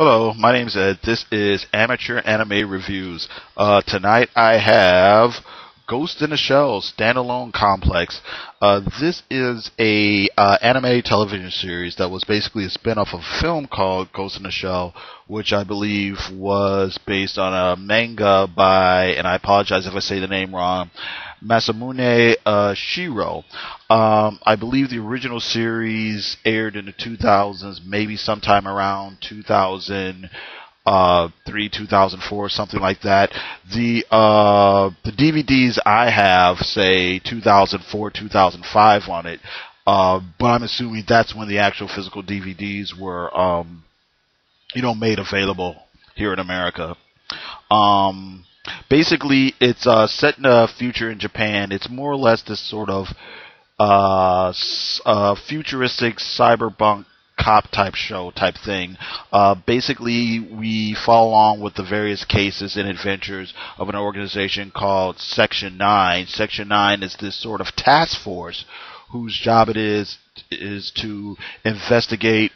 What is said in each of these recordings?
Hello, my name's Ed. This is Amateur Anime Reviews. Tonight I have Ghost in the Shell Standalone Complex. This is a anime television series that was basically a spin-off of a film called Ghost in the Shell, which I believe was based on a manga by, and I apologize if I say the name wrong, Masamune Shiro. I believe the original series aired in the 2000s, maybe sometime around 2003, 2004, something like that. The DVDs I have say 2004, 2005 on it, but I'm assuming that's when the actual physical DVDs were, made available here in America. Basically, it's set in a future in Japan. It's more or less this sort of futuristic cyberpunk cop type show type thing. Basically, we follow along with the various cases and adventures of an organization called Section 9. Section 9 is this sort of task force whose job it is to investigate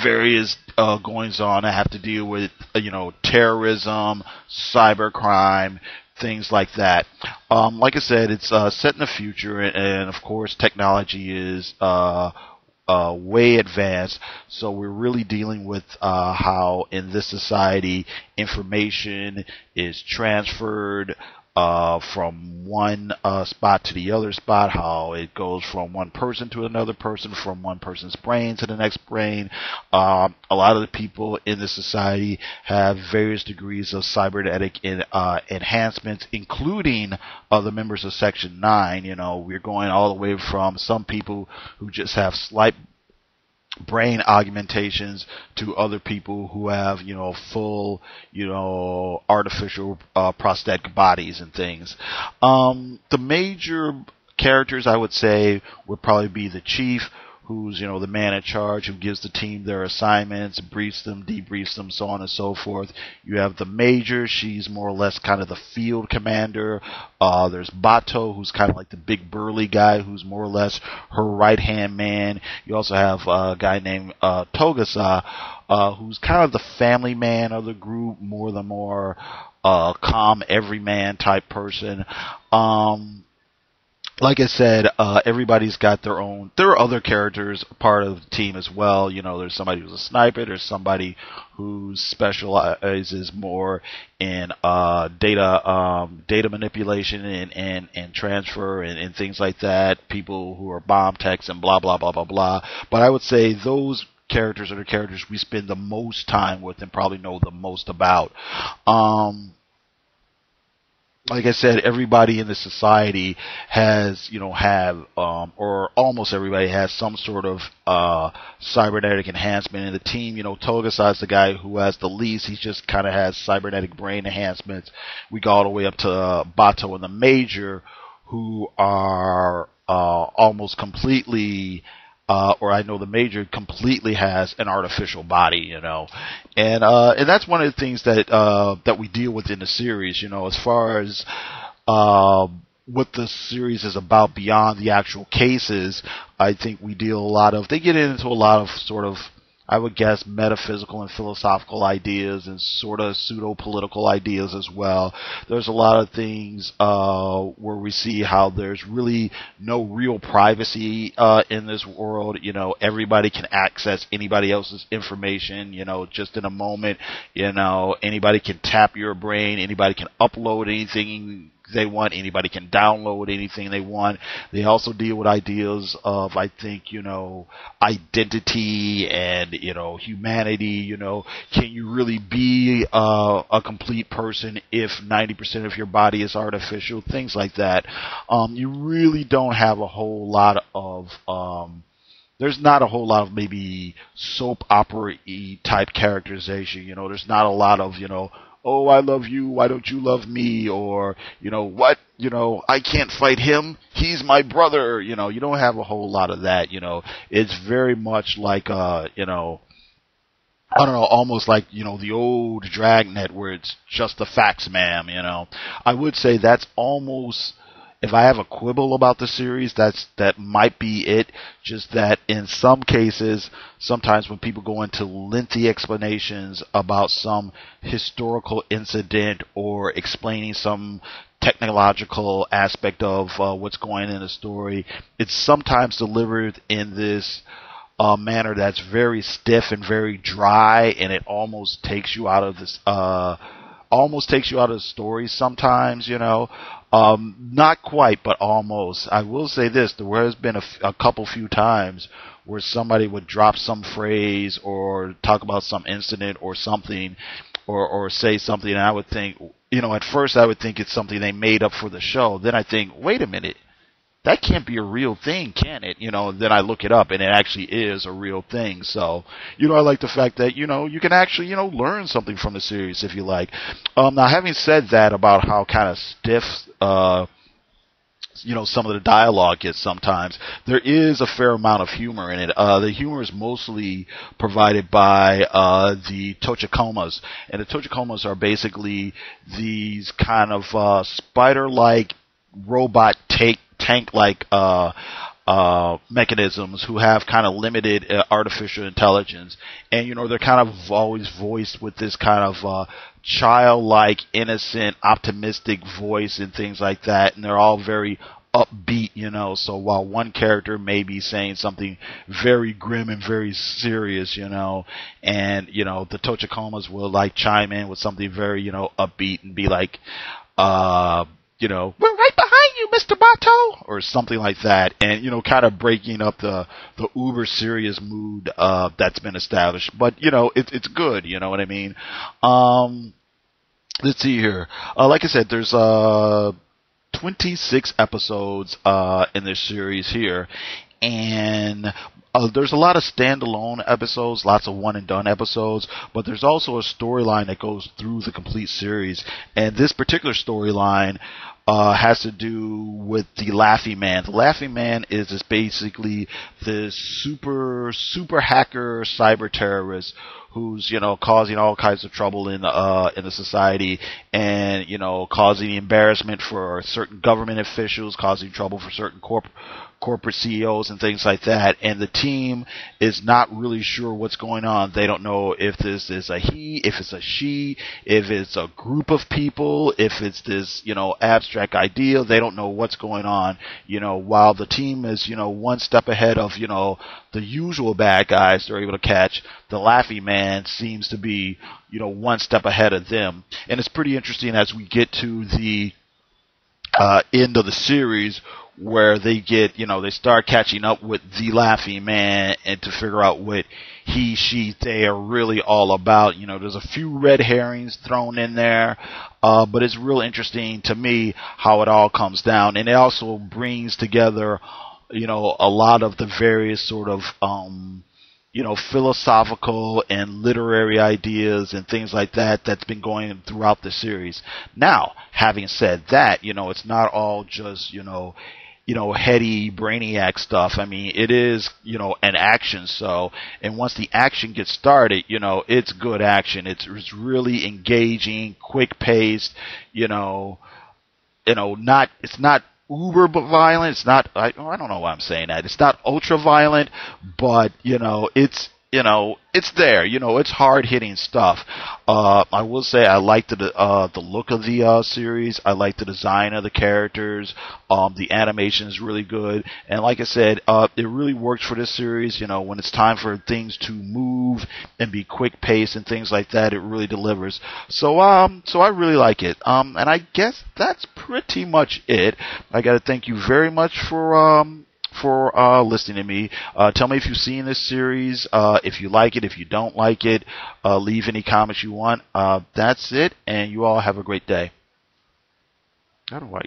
various goings on that have to deal with terrorism, cybercrime, things like that. Like I said, it's set in the future, and of course, technology is way advanced. So we're really dealing with how in this society information is transferred from one spot to the other spot, how it goes from one person to another person, from one person's brain to the next brain. A lot of the people in this society have various degrees of cybernetic enhancements, including the members of Section 9. We're going all the way from some people who just have slight brain augmentations to other people who have, full, artificial prosthetic bodies and things. The major characters I would say would probably be the chief, who's, the man in charge, who gives the team their assignments, briefs them, debriefs them, so on and so forth. You have the major, she's more or less kind of the field commander. There's Bato, who's kind of like the big burly guy, who's more or less her right-hand man. You also have a guy named Togasa, who's kind of the family man of the group, more calm, everyman type person. Like I said, everybody's got their own. There are other characters part of the team as well. There's somebody who's a sniper. There's somebody who specializes more in data manipulation and transfer and things like that. People who are bomb techs and blah blah blah blah blah. But I would say those characters are the characters we spend the most time with and probably know the most about. Like I said, everybody in the society has, or almost everybody has some sort of cybernetic enhancement in the team. Togasa is the guy who has the least. He just kind of has cybernetic brain enhancements. We go all the way up to Bato and the Major, who are almost completely or I know the Major completely has an artificial body, and that's one of the things that we deal with in the series, as far as what the series is about beyond the actual cases. I think we deal a lot of, they get into a lot of sort of, I would guess, metaphysical and philosophical ideas and sort of pseudo-political ideas as well. There's a lot of things where we see how there's really no real privacy in this world. Everybody can access anybody else's information, just in a moment. Anybody can tap your brain. Anybody can upload anything they want. Anybody can download anything they want. They also deal with ideas of, I think, identity and, humanity. Can you really be a complete person if 90% of your body is artificial? Things like that. You really don't have a whole lot of there's not a whole lot of maybe soap opera-y type characterization. There's not a lot of, oh, I love you, why don't you love me? Or, what? I can't fight him, he's my brother. You don't have a whole lot of that. It's very much like, I don't know, almost like, the old Dragnet where it's just the facts, ma'am. I would say that's almost if I have a quibble about the series, that might be it. Just that in some cases, sometimes when people go into lengthy explanations about some historical incident or explaining some technological aspect of what's going on in the story, it's sometimes delivered in this manner that's very stiff and very dry, and it almost takes you out of this. Almost takes you out of the story sometimes, you know. Not quite, but almost. I will say this: there has been a couple few times where somebody would drop some phrase or talk about some incident or something, or say something, and I would think, you know, at first I would think it's something they made up for the show. Then I think, wait a minute, that can't be a real thing, can it? You know, then I look it up and it actually is a real thing. So, you know, I like the fact that, you know, you can actually, you know, learn something from the series if you like. Now, having said that about how kind of stiff, you know, some of the dialogue is sometimes, there is a fair amount of humor in it. The humor is mostly provided by the Tochikomas. And the Tochikomas are basically these kind of spider-like robot tank-like mechanisms who have kind of limited artificial intelligence, and you know they're kind of always voiced with this kind of childlike, innocent, optimistic voice and things like that, and they're all very upbeat, you know. So while one character may be saying something very grim and very serious, you know, and you know the Tochikomas will like chime in with something very, you know, upbeat and be like, you know, we're right behind you, Mr. Bato, or something like that, and you know, kind of breaking up the uber serious mood that's been established. But you know, it's good, you know what I mean? Let's see here. Like I said, there's 26 episodes in this series here, and there's a lot of standalone episodes, lots of one-and-done episodes, but there's also a storyline that goes through the complete series. And this particular storyline has to do with the Laughing Man. The Laughing Man is basically this super hacker cyber terrorist who's, you know, causing all kinds of trouble in the society, and you know, causing embarrassment for certain government officials, causing trouble for certain corporate CEOs and things like that. And the team is not really sure what's going on. They don't know if this is a he, if it's a she, if it's a group of people, if it's this, you know, abstract idea. They don't know what's going on, you know, while the team is, you know, one step ahead of, you know, the usual bad guys they're able to catch. The Laughing Man seems to be, you know, one step ahead of them. And it's pretty interesting as we get to the end of the series, where they get, you know, they start catching up with the Laughing Man and to figure out what he, she, they are really all about. You know, there's a few red herrings thrown in there, but it's real interesting to me how it all comes down. And it also brings together, you know, a lot of the various sort of, you know, philosophical and literary ideas and things like that that's been going throughout the series. Now, having said that, you know, it's not all just, you know, heady brainiac stuff. I mean, it is, you know, an action show, and once the action gets started, you know, it's good action. It's really engaging, quick paced, you know, it's not uber violent. It's not, I don't know why I'm saying that. It's not ultra violent, but, you know, it's there. You know, it's hard hitting stuff. I will say I like the look of the series. I like the design of the characters. The animation is really good, and like I said, it really works for this series. You know, when it's time for things to move and be quick paced and things like that, it really delivers. So I really like it. And I guess that's pretty much it. I got to thank you very much for listening to me. Tell me if you've seen this series, if you like it, if you don't like it. Leave any comments you want. That's it, and you all have a great day. How do I